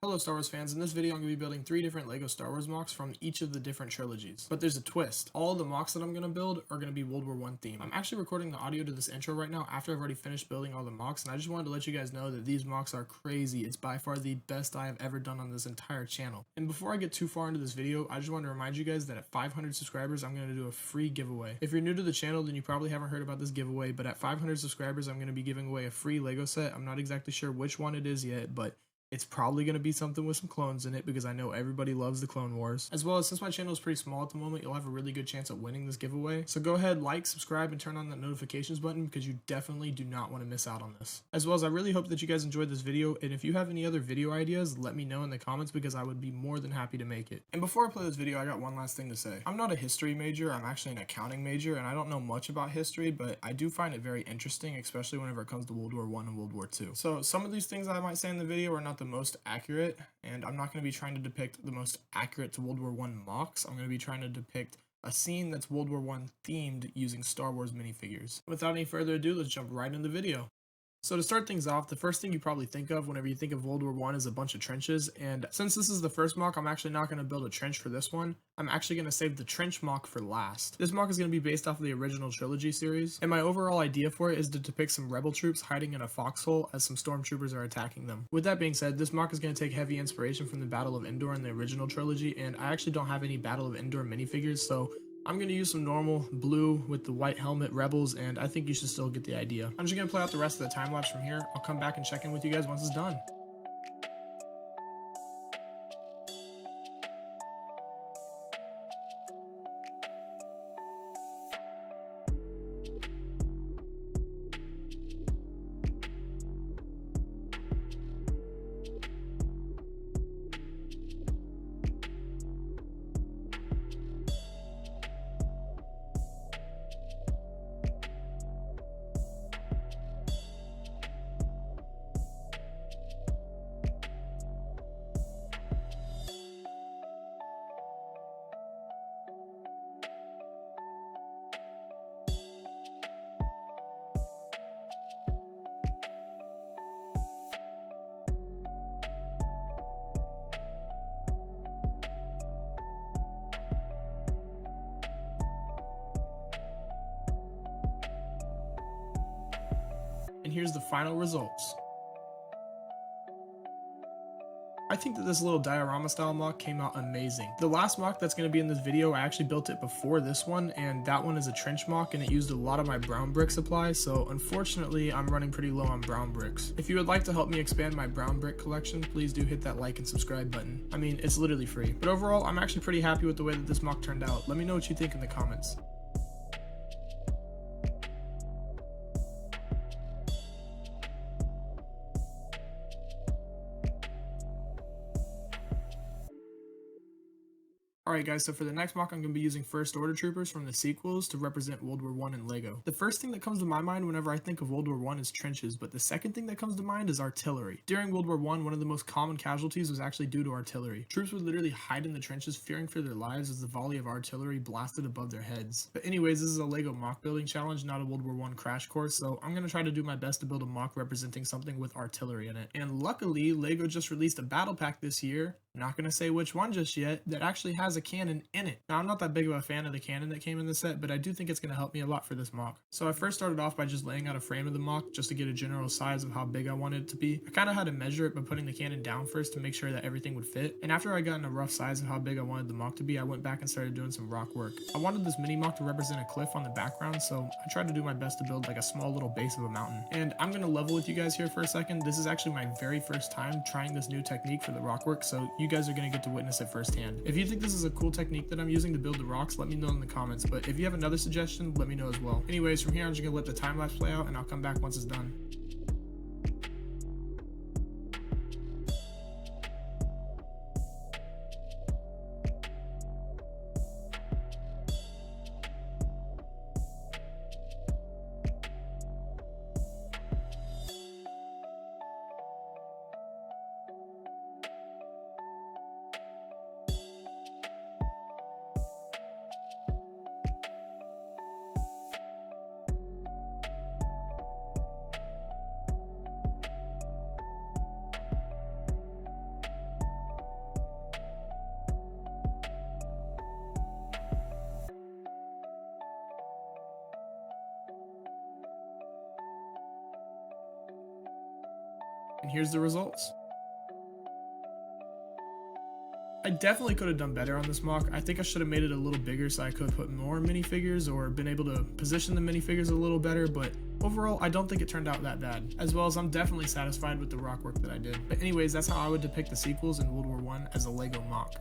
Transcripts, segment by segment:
Hello Star Wars fans, in this video I'm going to be building 3 different LEGO Star Wars MOCs from each of the different trilogies. But there's a twist. All the MOCs that I'm going to build are going to be World War I themed. I'm actually recording the audio to this intro right now after I've already finished building all the MOCs, and I just wanted to let you guys know that these MOCs are crazy. It's by far the best I have ever done on this entire channel. And before I get too far into this video, I just want to remind you guys that at 500 subscribers I'm going to do a free giveaway. If you're new to the channel, then you probably haven't heard about this giveaway, but at 500 subscribers I'm going to be giving away a free LEGO set. I'm not exactly sure which one it is yet, but it's probably going to be something with some clones in it because I know everybody loves the Clone Wars. As well as, since my channel is pretty small at the moment, you'll have a really good chance at winning this giveaway. So go ahead, like, subscribe, and turn on that notifications button because you definitely do not want to miss out on this. As well as, I really hope that you guys enjoyed this video, and if you have any other video ideas, let me know in the comments because I would be more than happy to make it. And before I play this video, I got one last thing to say. I'm not a history major, I'm actually an accounting major, and I don't know much about history, but I do find it very interesting, especially whenever it comes to World War I and World War II. So some of these things I might say in the video are not the most accurate, and I'm not going to be trying to depict the most accurate to World War I MOCs. I'm going to be trying to depict a scene that's World War I themed using Star Wars minifigures. Without any further ado, let's jump right into the video. So to start things off, the first thing you probably think of whenever you think of World War I is a bunch of trenches, and since this is the first MOC, I'm actually not going to build a trench for this one. I'm actually going to save the trench MOC for last. This MOC is going to be based off of the original trilogy series, and my overall idea for it is to depict some rebel troops hiding in a foxhole as some stormtroopers are attacking them. With that being said, this MOC is going to take heavy inspiration from the Battle of Endor in the original trilogy, and I actually don't have any Battle of Endor minifigures, so I'm going to use some normal blue with the white helmet rebels, and I think you should still get the idea. I'm just going to play out the rest of the time lapse from here. I'll come back and check in with you guys once it's done. And here's the final results. I think that this little diorama style MOC came out amazing. The last MOC that's going to be in this video, I actually built it before this one, and that one is a trench MOC, and it used a lot of my brown brick supply, so unfortunately I'm running pretty low on brown bricks. If you would like to help me expand my brown brick collection, please do hit that like and subscribe button. I mean, it's literally free. But overall, I'm actually pretty happy with the way that this MOC turned out. Let me know what you think in the comments. Alright guys, so for the next MOC I'm going to be using First Order Troopers from the sequels to represent World War I in LEGO. The first thing that comes to my mind whenever I think of World War I is trenches, but the second thing that comes to mind is artillery. During World War I, one of the most common casualties was actually due to artillery. Troops would literally hide in the trenches fearing for their lives as the volley of artillery blasted above their heads. But anyways, this is a LEGO MOC building challenge, not a World War I crash course, so I'm going to try to do my best to build a MOC representing something with artillery in it. And luckily, LEGO just released a battle pack this year, I'm not going to say which one just yet, that actually has a cannon in it. Now, I'm not that big of a fan of the cannon that came in the set, but I do think it's going to help me a lot for this MOC. So I first started off by just laying out a frame of the MOC just to get a general size of how big I wanted it to be. I kind of had to measure it by putting the cannon down first to make sure that everything would fit. And after I got in a rough size of how big I wanted the MOC to be, I went back and started doing some rock work. I wanted this mini MOC to represent a cliff on the background, so I tried to do my best to build like a small little base of a mountain. And I'm going to level with you guys here for a second. This is actually my very first time trying this new technique for the rock work, so you guys are going to get to witness it firsthand. If you think this is a cool technique that I'm using to build the rocks, let me know in the comments, but if you have another suggestion, let me know as well. Anyways, from here I'm just gonna let the time lapse play out and I'll come back once it's done. And here's the results. I definitely could have done better on this MOC. I think I should have made it a little bigger so I could have put more minifigures or been able to position the minifigures a little better, but overall, I don't think it turned out that bad, as well as I'm definitely satisfied with the rock work that I did. But anyways, that's how I would depict the sequels in World War I as a LEGO MOC.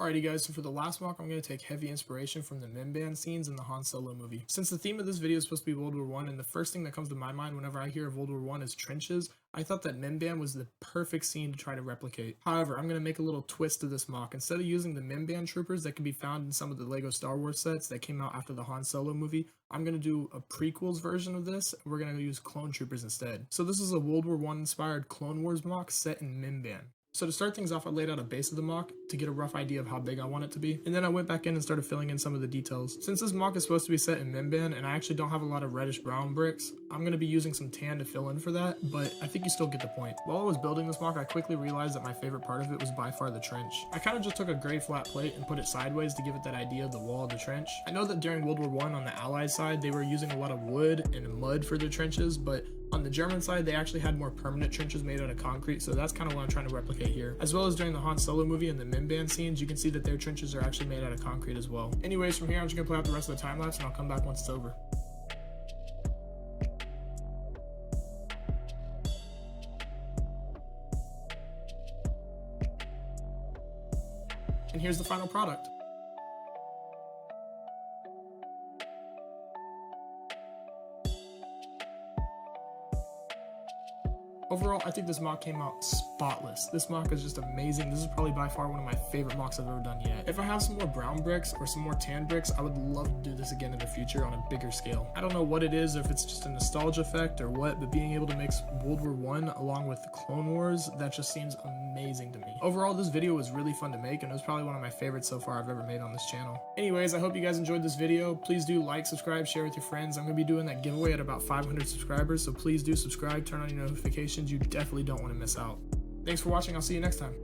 Alrighty guys, so for the last MOC, I'm going to take heavy inspiration from the mimban scenes in the Han Solo movie. Since the theme of this video is supposed to be World War I, and the first thing that comes to my mind whenever I hear of World War I is trenches, I thought that mimban was the perfect scene to try to replicate. However, I'm going to make a little twist to this MOC. Instead of using the mimban troopers that can be found in some of the LEGO Star Wars sets that came out after the Han Solo movie, I'm going to do a prequels version of this. We're going to use clone troopers instead. So this is a World War I inspired Clone Wars MOC set in mimban. So to start things off, I laid out a base of the MOC to get a rough idea of how big I want it to be, and then I went back in and started filling in some of the details. Since this MOC is supposed to be set in mimban, and I actually don't have a lot of reddish brown bricks, I'm going to be using some tan to fill in for that, but I think you still get the point. While I was building this MOC, I quickly realized that my favorite part of it was by far the trench. I kind of just took a gray flat plate and put it sideways to give it that idea of the wall of the trench. I know that during World War I on the Allied side, they were using a lot of wood and mud for their trenches, but on the German side, they actually had more permanent trenches made out of concrete, so that's kind of what I'm trying to replicate here. As well as during the Han Solo movie and the mimban scenes, you can see that their trenches are actually made out of concrete as well. Anyways, from here, I'm just going to play out the rest of the time lapse, and I'll come back once it's over. And here's the final product. Overall, I think this MOC came out spotless. This MOC is just amazing. This is probably by far one of my favorite MOCs I've ever done yet. If I have some more brown bricks or some more tan bricks, I would love to do this again in the future on a bigger scale. I don't know what it is, or if it's just a nostalgia effect or what, but being able to mix World War I along with the Clone Wars, that just seems amazing to me. Overall, this video was really fun to make, and it was probably one of my favorites so far I've ever made on this channel. Anyways, I hope you guys enjoyed this video. Please do like, subscribe, share with your friends. I'm going to be doing that giveaway at about 500 subscribers, so please do subscribe, turn on your notifications. You definitely don't want to miss out. Thanks for watching. I'll see you next time.